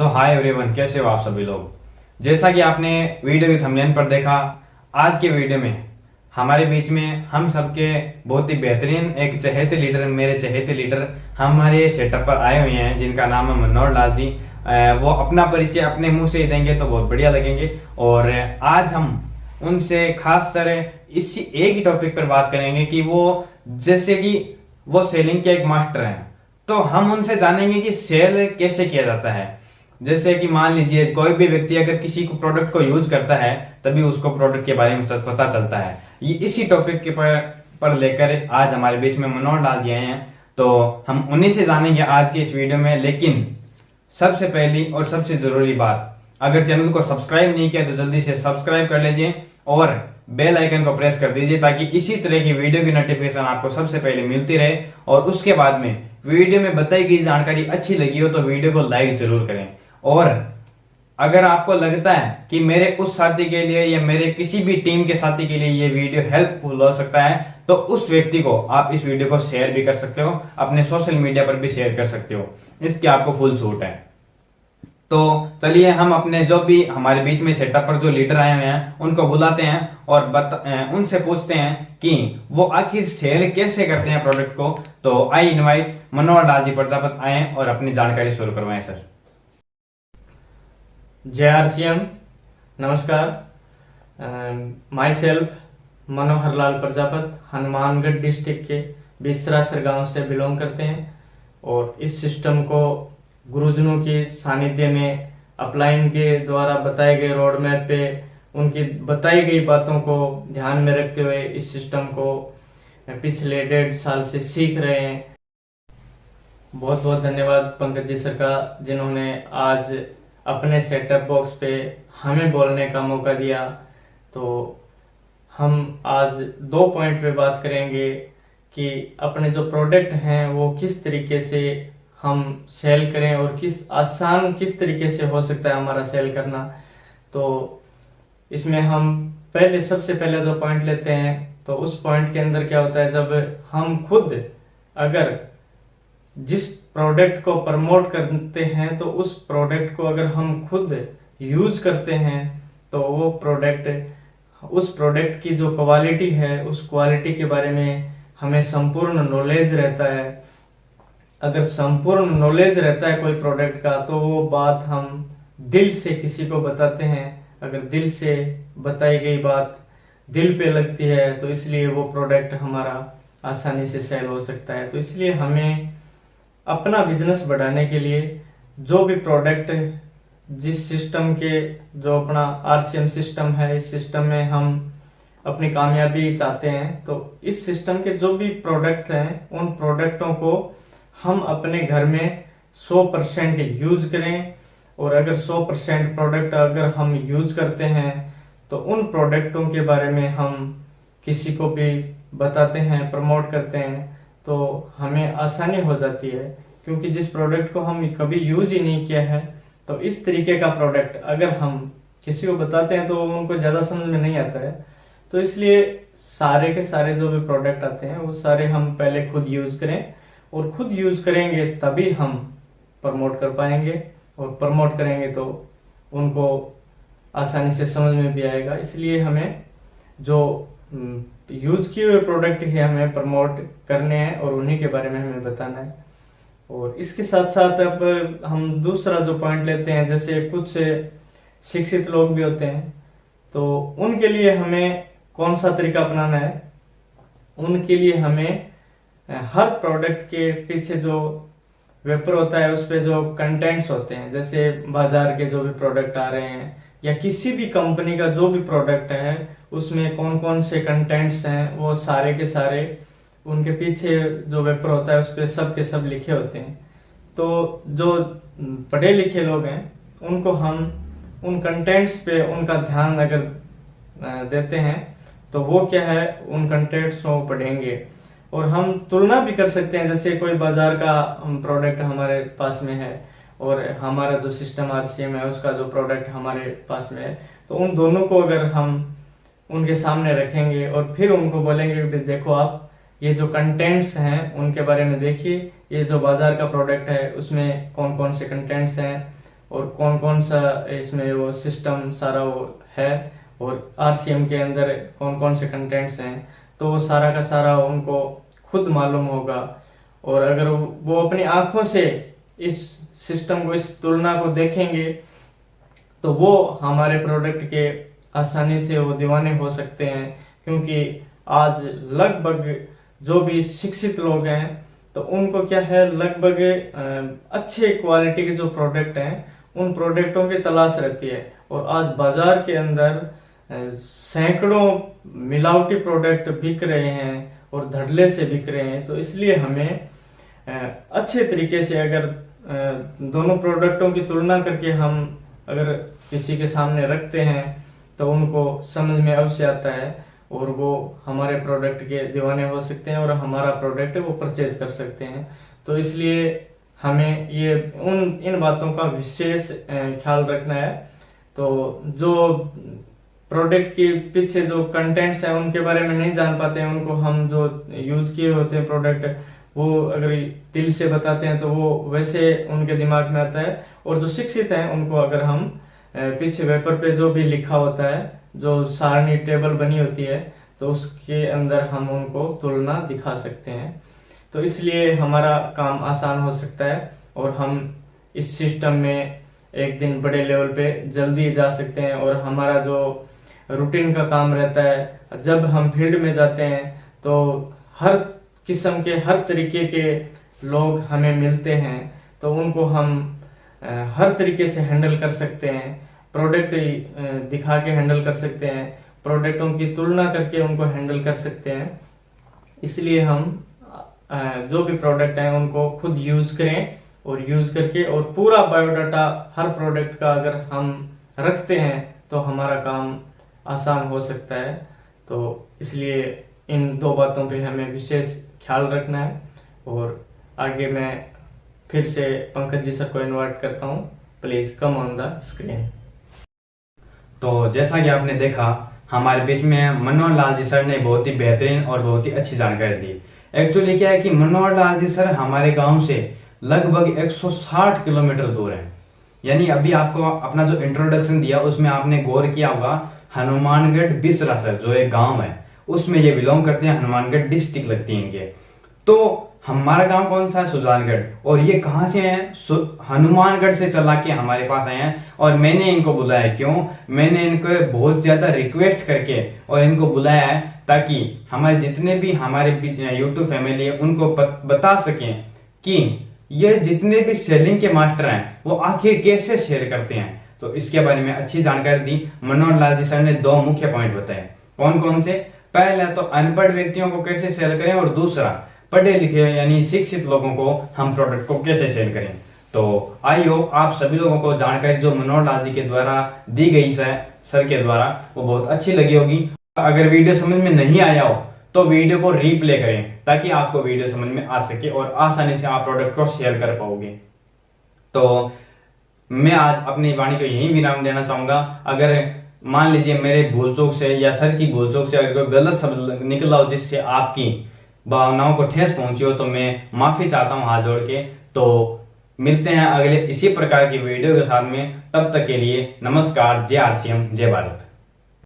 सो hi everyone, कैसे हो आप सभी लोग। जैसा कि आपने वीडियो के थंबनेल पर देखा, आज के वीडियो में हमारे बीच में हम सबके बहुत ही बेहतरीन एक चहेते लीडर, मेरे चहेते लीडर हमारे सेटअप पर आए हुए हैं, जिनका नाम है मनोहर लाल जी। वो अपना परिचय अपने मुंह से ही देंगे तो बहुत बढ़िया लगेंगे। और आज हम उनसे खास तरह इसी एक ही टॉपिक पर बात करेंगे कि वो जैसे कि वो सेलिंग के एक मास्टर हैं, तो हम उनसे जानेंगे कि सेल कैसे किया जाता है। जैसे कि मान लीजिए कोई भी व्यक्ति अगर किसी को प्रोडक्ट को यूज करता है तभी उसको प्रोडक्ट के बारे में पता चलता है। ये इसी टॉपिक के पर लेकर आज हमारे बीच में मनोहर लाल जी आए हैं, तो हम उन्हीं से जानेंगे आज के इस वीडियो में। लेकिन सबसे पहली और सबसे जरूरी बात, अगर चैनल को सब्सक्राइब नहीं किया तो जल्दी से सब्सक्राइब कर लीजिए और बेल आइकन को प्रेस कर दीजिए, ताकि इसी तरह की वीडियो की नोटिफिकेशन आपको सबसे पहले मिलती रहे। और उसके बाद में वीडियो में बताई गई जानकारी अच्छी लगी हो तो वीडियो को लाइक जरूर करें। और अगर आपको लगता है कि मेरे उस साथी के लिए या मेरे किसी भी टीम के साथी के लिए ये वीडियो हेल्पफुल हो सकता है, तो उस व्यक्ति को आप इस वीडियो को शेयर भी कर सकते हो, अपने सोशल मीडिया पर भी शेयर कर सकते हो। इसकी आपको फुल छूट है। तो चलिए हम अपने जो भी हमारे बीच में सेटअप पर जो लीडर आए हुए हैं उनको बुलाते हैं और उनसे पूछते हैं कि वो आखिर सेल कैसे करते हैं प्रोडक्ट को। तो आई इनवाइट मनोहर लाल जी प्रजापत आए और अपनी जानकारी शुरू करवाएं सर। जय आरसीएम, नमस्कार। My self Manohar Lal Prajapat Hanumangarh district के बिसरासर गांव से बिलोंग करते हैं और इस सिस्टम को गुरुजनों के सानिध्य में अपलाइन के द्वारा बताए गए रोड मैप पे उनकी बताई गई बातों को ध्यान में रखते हुए इस सिस्टम को पिछले 1.5 साल से सीख रहे हैं। बहुत बहुत धन्यवाद पंकज जी सर का, जिन्होंने आज अपने सेटअप बॉक्स पे हमें बोलने का मौका दिया। तो हम आज 2 पॉइंट पे बात करेंगे कि अपने जो प्रोडक्ट हैं वो किस तरीके से हम सेल करें और किस तरीके से हो सकता है हमारा सेल करना। तो इसमें हम सबसे पहले जो पॉइंट लेते हैं, तो उस पॉइंट के अंदर क्या होता है, जब हम खुद अगर जिस प्रोडक्ट को प्रमोट करते हैं तो उस प्रोडक्ट को अगर हम खुद यूज करते हैं तो वो उस प्रोडक्ट की जो क्वालिटी है उस क्वालिटी के बारे में हमें संपूर्ण नॉलेज रहता है। अगर संपूर्ण नॉलेज रहता है कोई प्रोडक्ट का तो वो बात हम दिल से किसी को बताते हैं। अगर दिल से बताई गई बात दिल पे लगती है तो इसलिए वो प्रोडक्ट हमारा आसानी से सेल हो सकता है। तो इसलिए हमें अपना बिजनेस बढ़ाने के लिए जो भी प्रोडक्ट जिस सिस्टम के जो अपना आरसीएम सिस्टम है, इस सिस्टम में हम अपनी कामयाबी चाहते हैं, तो इस सिस्टम के जो भी प्रोडक्ट हैं उन प्रोडक्टों को हम अपने घर में 100% यूज करें। और अगर 100% प्रोडक्ट अगर हम यूज करते हैं तो उन प्रोडक्टों के बारे में हम किसी को भी बताते हैं, प्रमोट करते हैं, तो हमें आसानी हो जाती है। क्योंकि जिस प्रोडक्ट को हम कभी यूज ही नहीं किया है, तो इस तरीके का प्रोडक्ट अगर हम किसी को बताते हैं तो उनको ज़्यादा समझ में नहीं आता है। तो इसलिए सारे के सारे जो भी प्रोडक्ट आते हैं वो सारे हम पहले खुद यूज करें, और खुद यूज करेंगे तभी हम प्रमोट कर पाएंगे, और प्रमोट करेंगे तो उनको आसानी से समझ में भी आएगा। इसलिए हमें जो यूज किए हुए प्रोडक्ट ही हमें प्रमोट करने हैं और उन्हीं के बारे में हमें बताना है। और इसके साथ साथ अब हम दूसरा जो पॉइंट लेते हैं, जैसे कुछ शिक्षित लोग भी होते हैं, तो उनके लिए हमें कौन सा तरीका अपनाना है। उनके लिए हमें हर प्रोडक्ट के पीछे जो वेपर होता है उस पे जो कंटेंट्स होते हैं, जैसे बाजार के जो भी प्रोडक्ट आ रहे हैं या किसी भी कंपनी का जो भी प्रोडक्ट है उसमें कौन कौन से कंटेंट्स हैं, वो सारे के सारे उनके पीछे जो वेपर होता है उस पर सब के सब लिखे होते हैं। तो जो पढ़े लिखे लोग हैं उनको हम उन कंटेंट्स पे उनका ध्यान अगर देते हैं तो वो क्या है, उन कंटेंट्स को पढ़ेंगे। और हम तुलना भी कर सकते हैं, जैसे कोई बाजार का प्रोडक्ट हमारे पास में है और हमारा जो सिस्टम आरसीएम है उसका जो प्रोडक्ट हमारे पास में है, तो उन दोनों को अगर हम उनके सामने रखेंगे और फिर उनको बोलेंगे कि देखो आप ये जो कंटेंट्स हैं उनके बारे में देखिए, ये जो बाजार का प्रोडक्ट है उसमें कौन कौन से कंटेंट्स हैं, और कौन कौन सा इसमें वो सिस्टम सारा वो है और आरसीएम के अंदर कौन कौन से कंटेंट्स हैं, तो वो सारा का सारा उनको खुद मालूम होगा। और अगर वो अपनी आंखों से इस सिस्टम को, इस तुलना को देखेंगे तो वो हमारे प्रोडक्ट के आसानी से वो दीवाने हो सकते हैं। क्योंकि आज लगभग जो भी शिक्षित लोग हैं तो उनको क्या है, लगभग अच्छे क्वालिटी के जो प्रोडक्ट हैं उन प्रोडक्टों की तलाश रहती है। और आज बाजार के अंदर सैकड़ों मिलावटी प्रोडक्ट बिक रहे हैं और धड़ल्ले से बिक रहे हैं। तो इसलिए हमें अच्छे तरीके से अगर दोनों प्रोडक्टों की तुलना करके हम अगर किसी के सामने रखते हैं तो उनको समझ में अवश्य आता है और वो हमारे प्रोडक्ट के दीवाने हो सकते हैं और हमारा प्रोडक्ट वो परचेज कर सकते हैं। तो इसलिए हमें ये इन बातों का विशेष ख्याल रखना है। तो जो प्रोडक्ट के पीछे जो कंटेंट्स हैं उनके बारे में नहीं जान पाते हैं, उनको हम जो यूज किए होते हैं प्रोडक्ट वो अगर दिल से बताते हैं तो वो वैसे उनके दिमाग में आता है। और जो शिक्षित हैं उनको अगर हम पीछे पेपर पे जो भी लिखा होता है, जो सारणी टेबल बनी होती है, तो उसके अंदर हम उनको तुलना दिखा सकते हैं। तो इसलिए हमारा काम आसान हो सकता है और हम इस सिस्टम में एक दिन बड़े लेवल पे जल्दी जा सकते हैं। और हमारा जो रूटीन का काम रहता है, जब हम फील्ड में जाते हैं तो हर किस्म के, हर तरीके के लोग हमें मिलते हैं, तो उनको हम हर तरीके से हैंडल कर सकते हैं। प्रोडक्ट दिखा के हैंडल कर सकते हैं, प्रोडक्टों की तुलना करके उनको हैंडल कर सकते हैं। इसलिए हम जो भी प्रोडक्ट हैं उनको खुद यूज करें और यूज करके और पूरा बायोडाटा हर प्रोडक्ट का अगर हम रखते हैं तो हमारा काम आसान हो सकता है। तो इसलिए इन दो बातों पे हमें विशेष ख्याल रखना है। और आगे मैं फिर से पंकज जी सर को इनवाइट करता हूँ, please come on the screen. तो जैसा कि आपने देखा, हमारे बीच में मनोहर लाल जी सर ने बहुत ही बेहतरीन और बहुत ही अच्छी जानकारी दी। एक्चुअली क्या है कि मनोहर लाल जी सर हमारे गांव से लगभग 160 किलोमीटर दूर है। यानी अभी आपको अपना जो इंट्रोडक्शन दिया उसमें आपने गौर किया होगा, हनुमानगढ़ बिसरा सर जो एक गांव है उसमें ये बिलोंग करते हैं, हनुमानगढ़ डिस्ट्रिक्ट लगती है इनके। तो हमारा गांव कौन सा है? सुजानगढ़। और ये कहाँ से हैं? हनुमानगढ़ से चला के हमारे पास आए हैं। और मैंने इनको बुलाया क्यों? मैंने इनको बहुत ज्यादा रिक्वेस्ट करके और इनको बुलाया है ताकि हमारे जितने भी हमारे यूट्यूब फैमिली है उनको बता सकें कि ये जितने भी सेलिंग के मास्टर हैं वो आखिर कैसे शेयर करते हैं। तो इसके बारे में अच्छी जानकारी दी। मनोहर लाल जी सर ने 2 मुख्य पॉइंट बताए। कौन कौन से? पहला तो अनपढ़ व्यक्तियों को कैसे सेल करें और दूसरा पढ़े लिखे यानी शिक्षित लोगों को हम प्रोडक्ट को कैसे सेल करें। तो आई होप आप सभी लोगों को जानकारी जो मनोहर लाल जी के द्वारा दी गई सर के द्वारा वो बहुत अच्छी लगी होगी। अगर वीडियो समझ में नहीं आया हो तो वीडियो को रीप्ले करें ताकि आपको वीडियो समझ में आ सके और आसानी से आप प्रोडक्ट को शेयर कर पाओगे। तो मैं आज अपनी वाणी को यही विराम देना चाहूंगा। अगर मान लीजिए मेरे भूल चूक से या सर की भूल चूक से अगर कोई गलत शब्द निकला हो जिससे आपकी भावनाओं को ठेस पहुंची हो तो मैं माफी चाहता हूं हाथ जोड़ के। तो मिलते हैं अगले इसी प्रकार की वीडियो के साथ में, तब तक के लिए नमस्कार। जय आरसीएम, जय भारत।